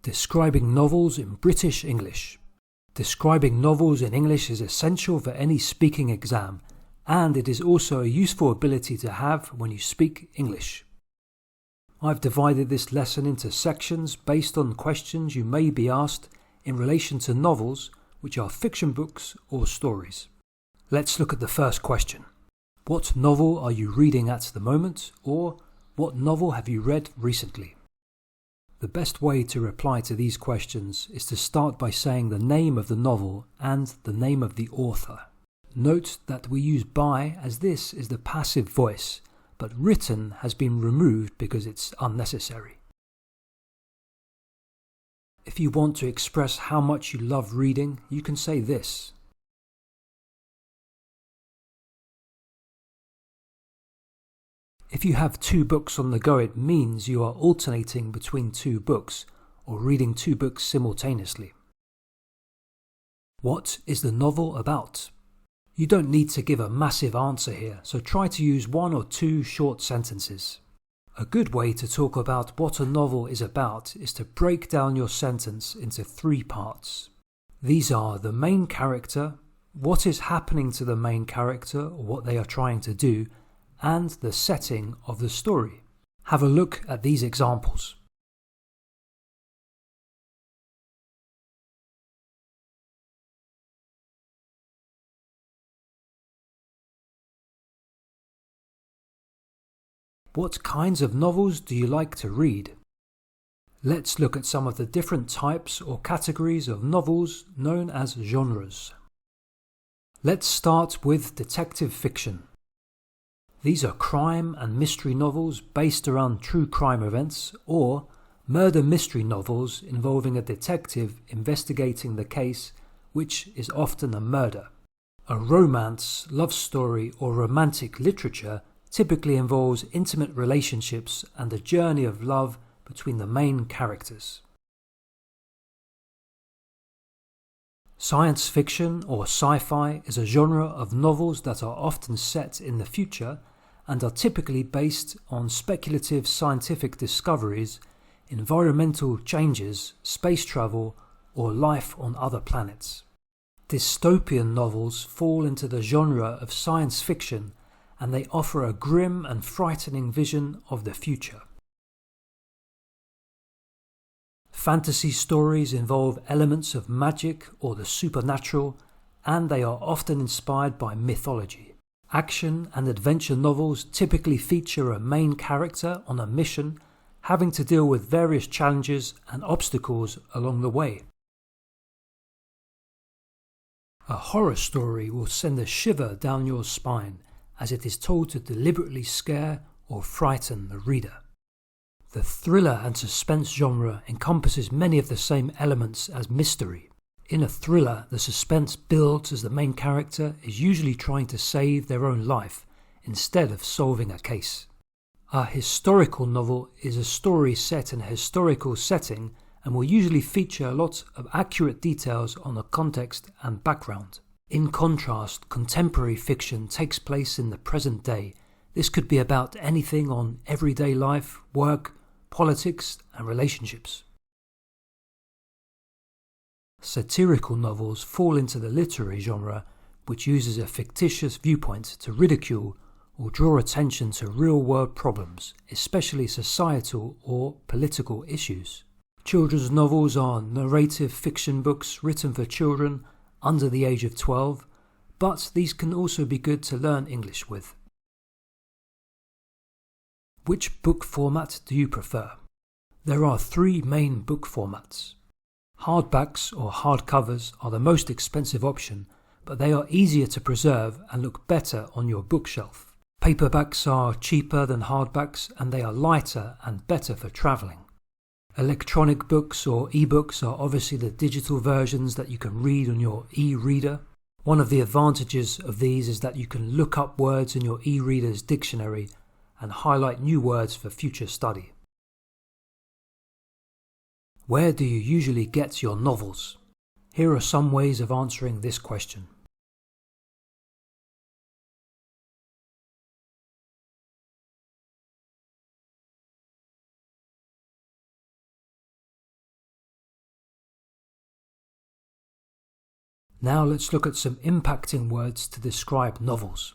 Describing novels in British English. Describing novels in English is essential for any speaking exam, and it is also a useful ability to have when you speak English. I've divided this lesson into sections based on questions you may be asked in relation to novels, which are fiction books or stories. Let's look at the first question. What novel are you reading at the moment, or what novel have you read recently? The best way to reply to these questions is to start by saying the name of the novel and the name of the author. Note that we use by as this is the passive voice, but written has been removed because it's unnecessary. If you want to express how much you love reading, you can say this. If you have 2 books on the go, it means you are alternating between 2 books or reading 2 books simultaneously. What is the novel about? You don't need to give a massive answer here, so try to use 1 or 2 short sentences. A good way to talk about what a novel is about is to break down your sentence into 3 parts. These are the main character, what is happening to the main character or what they are trying to do, and the setting of the story. Have a look at these examples. What kinds of novels do you like to read? Let's look at some of the different types or categories of novels known as genres. Let's start with detective fiction. These are crime and mystery novels based around true crime events, or murder mystery novels involving a detective investigating the case, which is often a murder. A romance, love story, or romantic literature typically involves intimate relationships and a journey of love between the main characters. Science fiction or sci-fi is a genre of novels that are often set in the future and are typically based on speculative scientific discoveries, environmental changes, space travel, or life on other planets. Dystopian novels fall into the genre of science fiction, and they offer a grim and frightening vision of the future. Fantasy stories involve elements of magic or the supernatural, and they are often inspired by mythology. Action and adventure novels typically feature a main character on a mission, having to deal with various challenges and obstacles along the way. A horror story will send a shiver down your spine, as it is told to deliberately scare or frighten the reader. The thriller and suspense genre encompasses many of the same elements as mystery. In a thriller, the suspense builds as the main character is usually trying to save their own life instead of solving a case. A historical novel is a story set in a historical setting and will usually feature a lot of accurate details on the context and background. In contrast, contemporary fiction takes place in the present day. This could be about anything on everyday life, work, politics, and relationships. Satirical novels fall into the literary genre, which uses a fictitious viewpoint to ridicule or draw attention to real-world problems, especially societal or political issues. Children's novels are narrative fiction books written for children under the age of 12, but these can also be good to learn English with. Which book format do you prefer? There are 3 main book formats. Hardbacks or hardcovers are the most expensive option, but they are easier to preserve and look better on your bookshelf. Paperbacks are cheaper than hardbacks and they are lighter and better for travelling. Electronic books or ebooks are obviously the digital versions that you can read on your e-reader. One of the advantages of these is that you can look up words in your e-reader's dictionary and highlight new words for future study. Where do you usually get your novels? Here are some ways of answering this question. Now let's look at some impacting words to describe novels.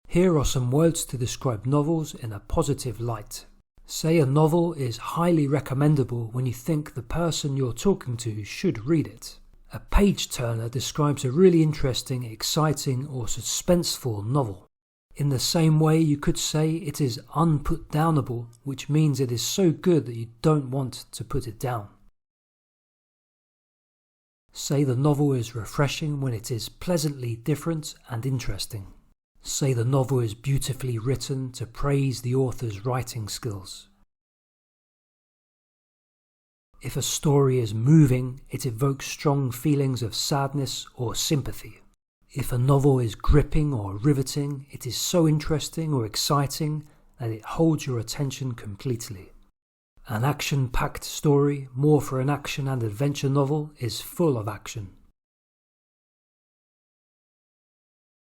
Here are some words to describe novels in a positive light. Say a novel is highly recommendable when you think the person you're talking to should read it. A page-turner describes a really interesting, exciting or suspenseful novel. In the same way, you could say it is unputdownable, which means it is so good that you don't want to put it down. Say the novel is refreshing when it is pleasantly different and interesting. Say the novel is beautifully written to praise the author's writing skills. If a story is moving, it evokes strong feelings of sadness or sympathy. If a novel is gripping or riveting, it is so interesting or exciting that it holds your attention completely. An action-packed story, more for an action and adventure novel, is full of action.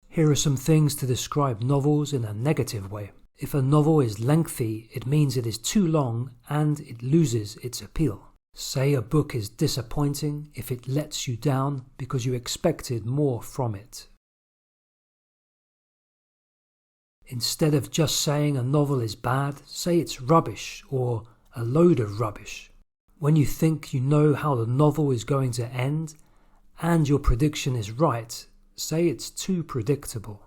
Here are some things to describe novels in a negative way. If a novel is lengthy, it means it is too long and it loses its appeal. Say a book is disappointing if it lets you down because you expected more from it. Instead of just saying a novel is bad, say it's rubbish or a load of rubbish. When you think you know how the novel is going to end and your prediction is right, say it's too predictable.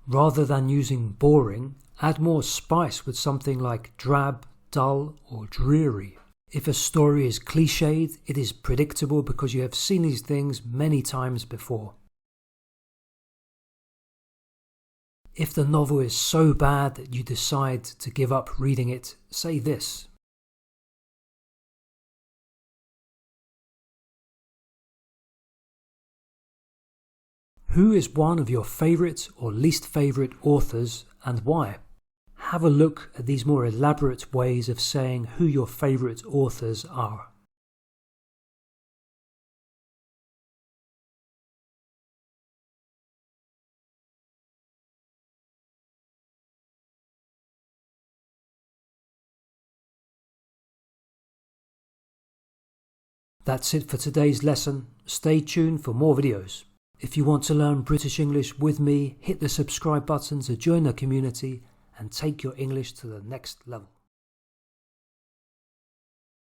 Rather than using boring, add more spice with something like drab, dull or dreary. If a story is cliched, it is predictable because you have seen these things many times before. If the novel is so bad that you decide to give up reading it, say this. Who is one of your favourite or least favourite authors and why? Have a look at these more elaborate ways of saying who your favourite authors are. That's it for today's lesson. Stay tuned for more videos. If you want to learn British English with me, hit the subscribe button to join the community and take your English to the next level.